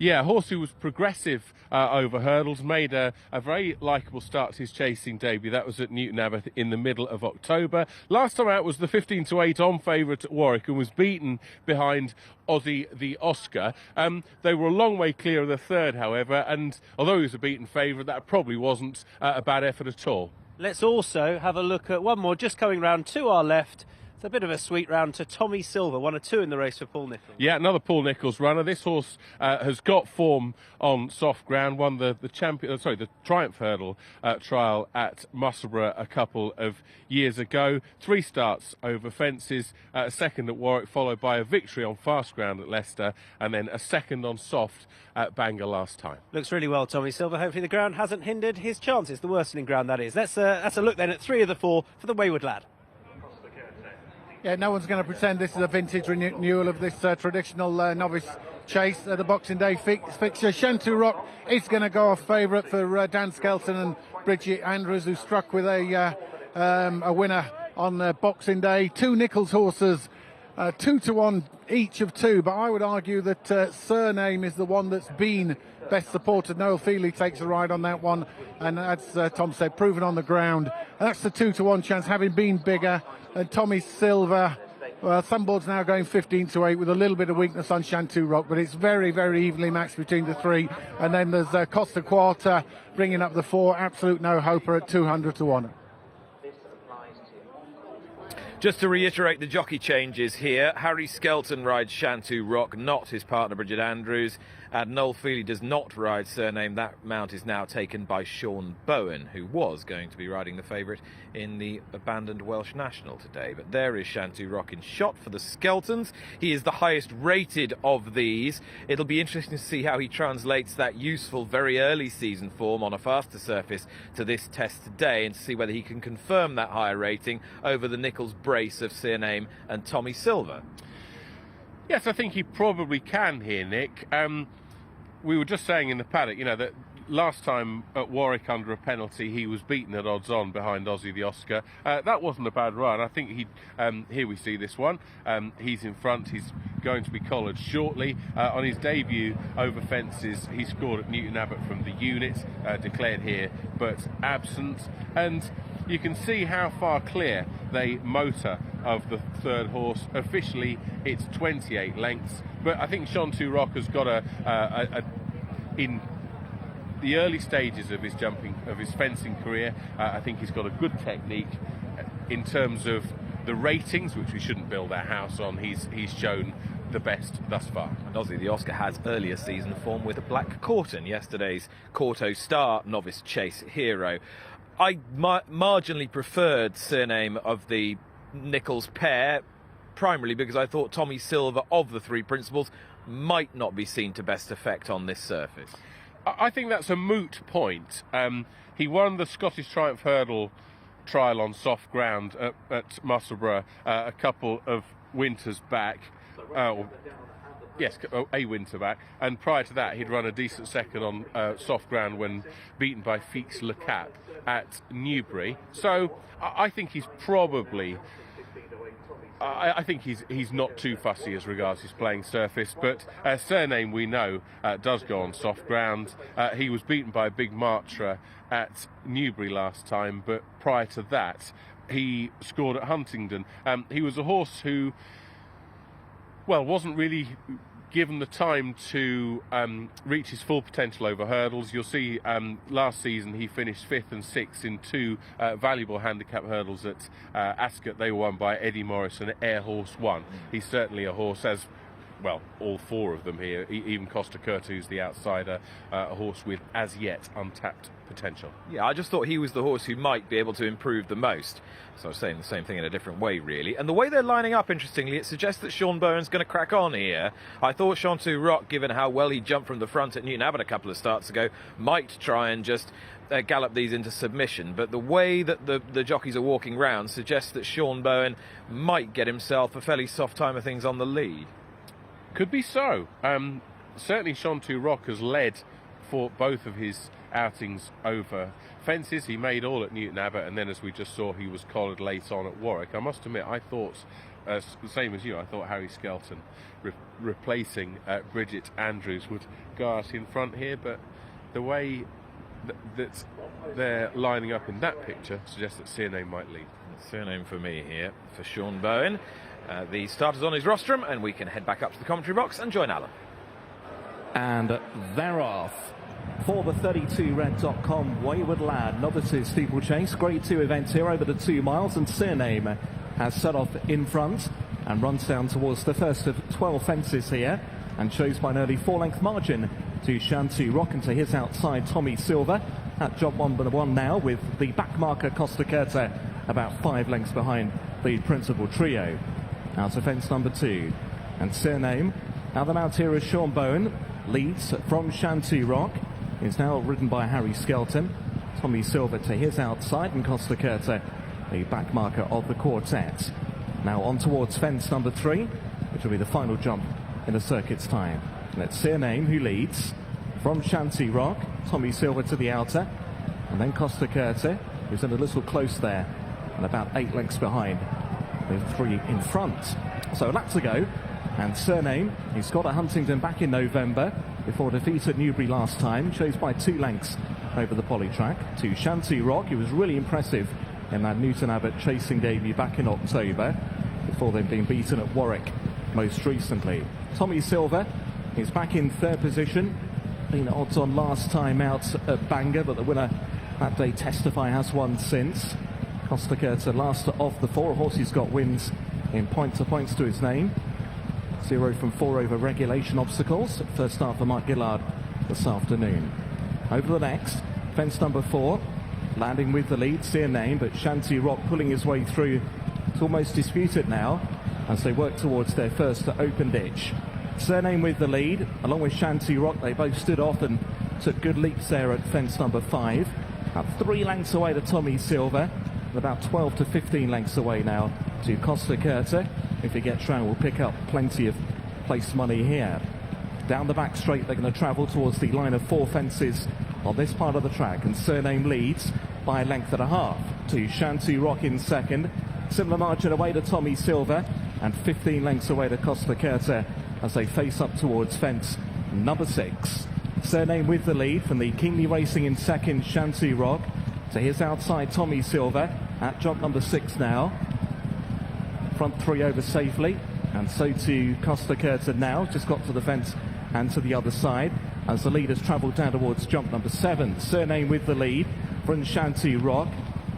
Yeah, a horse who was progressive over hurdles, made a very likeable start to his chasing debut. That was at Newton Abbot in the middle of October. Last time out was the 15-8 on favourite at Warwick and was beaten behind Aussie the Oscar. They were a long way clear of the third, however, and although he was a beaten favourite, that probably wasn't a bad effort at all. Let's also have a look at one more just coming round to our left. It's a bit of a sweet round to Tommy Silver, 1 or 2 in the race for Paul Nicholls. Yeah, another Paul Nicholls runner. This horse has got form on soft ground. Won the Triumph Hurdle trial at Musselburgh a couple of years ago. 3 starts over fences, a second at Warwick, followed by a victory on fast ground at Leicester, and then a second on soft at Bangor last time. Looks really well, Tommy Silver. Hopefully the ground hasn't hindered his chances, the worsening ground that is. That's a look then at 3 of the 4 for the Wayward lad. Yeah, no one's going to pretend this is a vintage renewal of this traditional novice chase. The Boxing Day fixture. Shantou Rock is going to go off favourite for Dan Skelton and Bridget Andrews, who struck with a winner on Boxing Day. 2 Nicholls horses, 2-1 each of 2, but I would argue that CYRNAME is the one that's been best supported. Noel Feely takes a ride on that one, and as Tom said, proven on the ground. And that's the 2-1 chance, having been bigger. And Tommy Silver, well, some boards now going 15-8 with a little bit of weakness on Shantou Rock, but it's very, very evenly matched between the 3. And then there's Costa Quarta bringing up the 4, Absolute No Hoper at 200-1. Just to reiterate the jockey changes here, Harry Skelton rides Shantou Rock, not his partner Bridget Andrews, and Noel Feely does not ride CYRNAME. That mount is now taken by Sean Bowen, who was going to be riding the favourite in the abandoned Welsh National today. But there is Shantou Rock in shot for the Skeltons. He is the highest rated of these. It'll be interesting to see how he translates that useful very early season form on a faster surface to this test today, and to see whether he can confirm that higher rating over the Nicholls brace of CYRNAME and Tommy Silver. Yes, I think he probably can here, Nick. We were just saying in the paddock, you know, that last time at Warwick under a penalty, he was beaten at odds-on behind Aussie the Oscar. That wasn't a bad run. I think here we see this one. He's in front. He's going to be collared shortly. On his debut over fences, he scored at Newton Abbot from the unit, declared here, but absent. And you can see how far clear they motor of the third horse. Officially, it's 28 lengths. But I think Shantou Rock has got in the early stages of his fencing career, I think he's got a good technique. In terms of the ratings, which we shouldn't build our house on, he's shown the best thus far. And Aussie the Oscar has earlier season form with a Black Corton, yesterday's Corto Star novice chase hero. I marginally preferred CYRNAME of the Nicholls pair, primarily because I thought Tommy Silver of the 3 principals might not be seen to best effect on this surface. I think that's a moot point. He won the Scottish Triumph Hurdle trial on soft ground at Musselburgh a couple of winters back. Yes, a winter back. And prior to that, he'd run a decent second on soft ground when beaten by Feeks Le Cap at Newbury. So I think he's probably... I think he's not too fussy as regards his playing surface, but CYRNAME, we know, does go on soft ground. He was beaten by a big Martra at Newbury last time, but prior to that, he scored at Huntingdon. He was a horse who, well, wasn't really given the time to reach his full potential over hurdles. You'll see last season he finished 5th and 6th in 2 valuable handicap hurdles at Ascot. They were won by Eddie Morris and Air Horse 1. He's certainly a horse, as well, all 4 of them here, even Costa Curta, who's the outsider, a horse with as yet untapped potential. Yeah, I just thought he was the horse who might be able to improve the most. So I was saying the same thing in a different way, really. And the way they're lining up, interestingly, it suggests that Sean Bowen's going to crack on here. I thought Shantou Rock, given how well he jumped from the front at Newton Abbot a couple of starts ago, might try and just gallop these into submission. But the way that the jockeys are walking round suggests that Sean Bowen might get himself a fairly soft time of things on the lead. Could be so. Certainly Shantou Rock has led for both of his outings over fences. He made all at Newton Abbot, and then, as we just saw, he was collared late on at Warwick. I must admit, I thought, the same as you, I thought Harry Skelton replacing Bridget Andrews, would go out in front here, but the way that they're lining up in that picture suggests that CYRNAME might lead. CYRNAME for me here for Sean Bowen. The starter's on his rostrum, and we can head back up to the commentary box and join Alan. And they're off for the 32red.com Wayward Lad Novices Steeplechase Grade 2 event here over the 2 miles, and CYRNAME has set off in front and runs down towards the first of 12 fences here and shows by an early 4-length margin to Shantou Rock, and to his outside Tommy Silver at job 1 now, with the back marker Costa Curta about 5 lengths behind the principal trio. Out of fence number 2, and CYRNAME, now the mount here is Sean Bowen, leads from Shantou Rock, is now ridden by Harry Skelton. Tommy Silver to his outside, and Costa Curta the back marker of the quartet. Now on towards fence number 3, which will be the final jump in the circuit's time. And it's CYRNAME who leads from Shantou Rock, Tommy Silver to the outer, and then Costa Curta, who's in a little close there, and about 8 lengths behind, with 3 in front. So a lap to go, and CYRNAME, he's got a Huntingdon back in November, before defeated Newbury last time, shows by 2 lengths over the poly track to Shantou Rock. He was really impressive in that Newton Abbot chasing debut back in October, before then being beaten at Warwick most recently. Tommy Silver is back in 3rd position, been odds on last time out at Bangor, but the winner that day, Testify, has won since. Costa Curta last of the 4. A horse who's got wins in points to his name. 0 from 4 over regulation obstacles. First start for Mark Gillard this afternoon. Over the next, fence number 4, landing with the lead, CYRNAME, but Shantou Rock pulling his way through. It's almost disputed now as they work towards their first open ditch. CYRNAME with the lead, along with Shantou Rock. They both stood off and took good leaps there at fence number 5. About 3 lengths away to Tommy Silver, and about 12 to 15 lengths away now to Costa Curta. If he gets round, we'll pick up plenty of place money here. Down the back straight, they're going to travel towards the line of 4 fences on this part of the track, and CYRNAME leads by a length and a half to Shantou Rock in 2nd. Similar margin away to Tommy Silver, and 15 lengths away to Costa Curta as they face up towards fence number 6. CYRNAME with the lead from the keenly racing in 2nd Shantou Rock, to his outside Tommy Silver at jump number 6 now. Front 3 over safely, and so to Costa Curta now, just got to the fence and to the other side as the leaders travel down towards jump number 7. CYRNAME with the lead from Shantou Rock,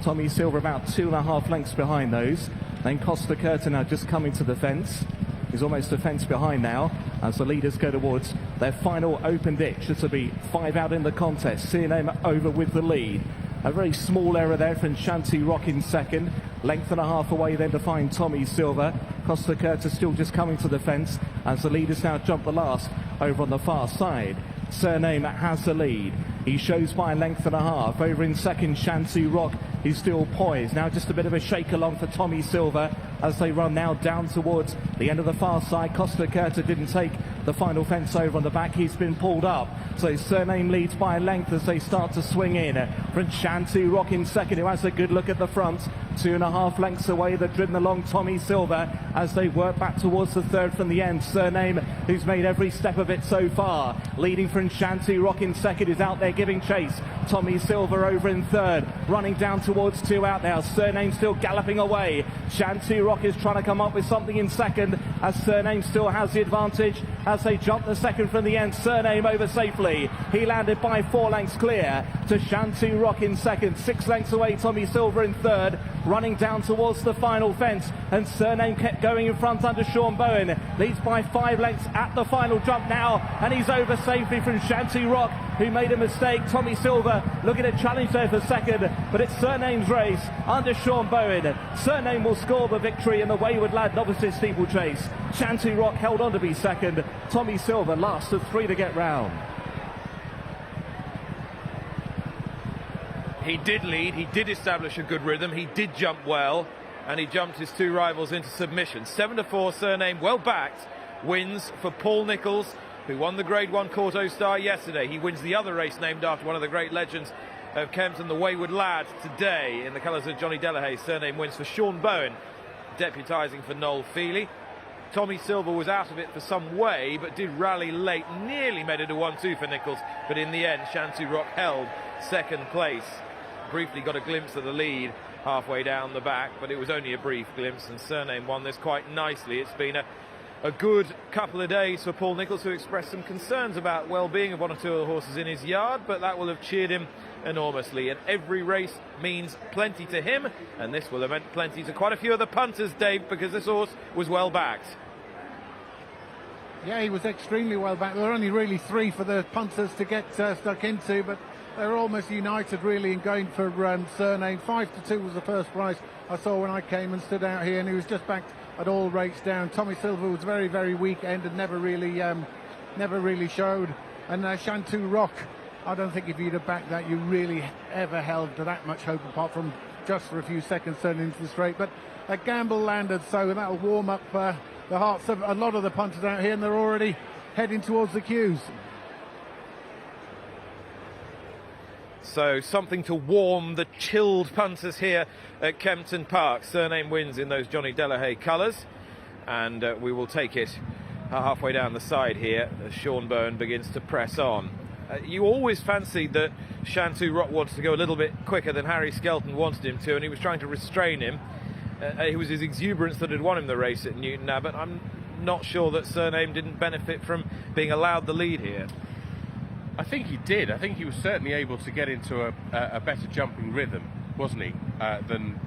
Tommy Silver about 2.5 lengths behind those. Then Costa Curta now just coming to the fence. He's almost a fence behind now as the leaders go towards their final open ditch. This will be 5 out in the contest. CYRNAME over with the lead. A very small error there from Shantou Rock in 2nd. Length and a half away then to find Tommy Silver. Costa Curta still just coming to the fence as the leaders now jump the last over on the far side. CYRNAME has the lead. He shows by a length and a half. Over in 2nd, Shantou Rock is still poised. Now just a bit of a shake along for Tommy Silver as they run now down towards the end of the far side. Costa Curta didn't take the final fence over on the back. He's been pulled up. So CYRNAME leads by a length as they start to swing in. From Shantou Rock in 2nd, who has a good look at the front. 2.5 lengths away, they're driven along Tommy Silver as they work back towards the 3rd from the end. CYRNAME, who's made every step of it so far, leading from Shantou Rock in 2nd, is out there giving chase. Tommy Silver over in 3rd, running down towards 2 out now. CYRNAME still galloping away. Shantou Rock is trying to come up with something in 2nd as CYRNAME still has the advantage as they jump the 2nd from the end. CYRNAME over safely. He landed by 4 lengths clear to Shantou Rock in 2nd. 6 lengths away, Tommy Silver in 3rd, running down towards the final fence, and CYRNAME kept going in front under Sean Bowen. Leads by 5 lengths at the final jump now, and he's over safely from Shantou Rock, who made a mistake. Tommy Silver looking to challenge there for 2nd, but it's CYRNAME's race under Sean Bowen. CYRNAME will score the victory in the Wayward Lad Novices Steeplechase. Shantou Rock held on to be 2nd. Tommy Silver last of 3 to get round. He did lead, he did establish a good rhythm, he did jump well, and he jumped his 2 rivals into submission. 7-4, CYRNAME, well backed, wins for Paul Nicholls, who won the Grade 1 Quarto Star yesterday. He wins the other race named after one of the great legends of Kempton, the Wayward Lad, today in the colours of Johnny Delahaye. CYRNAME wins for Sean Bowen, deputising for Noel Feely. Tommy Silver was out of it for some way, but did rally late, nearly made it a 1-2 for Nichols, but in the end, Shantou Rock held second place. Briefly got a glimpse of the lead halfway down the back, but it was only a brief glimpse, and CYRNAME won this quite nicely. It's been a good couple of days for Paul Nichols, who expressed some concerns about well-being of one or two of the horses in his yard, but that will have cheered him enormously, and every race means plenty to him, and this will have meant plenty to quite a few of the punters, Dave, because this horse was well backed. Yeah, he was extremely well backed. There were only really 3 for the punters to get stuck into, but they were almost united really in going for CYRNAME. 5-2 was the first prize I saw when I came and stood out here, and he was just backed at all rates down. Tommy Silver was very, very weak end and never really showed. And Shantou Rock, I don't think if you'd have backed that, you really ever held to that much hope, apart from just for a few seconds turning into the straight. But a gamble landed, so that'll warm up the hearts of a lot of the punters out here, and they're already heading towards the queues. So something to warm the chilled punters here at Kempton Park. CYRNAME wins in those Johnny Delahaye colours, and we will take it halfway down the side here as Sean Byrne begins to press on. You always fancied that Shantou Rock wanted to go a little bit quicker than Harry Skelton wanted him to, and he was trying to restrain him. It was his exuberance that had won him the race at Newton Abbot. I'm not sure that CYRNAME didn't benefit from being allowed the lead here. I think he did. I think he was certainly able to get into a better jumping rhythm, wasn't he, than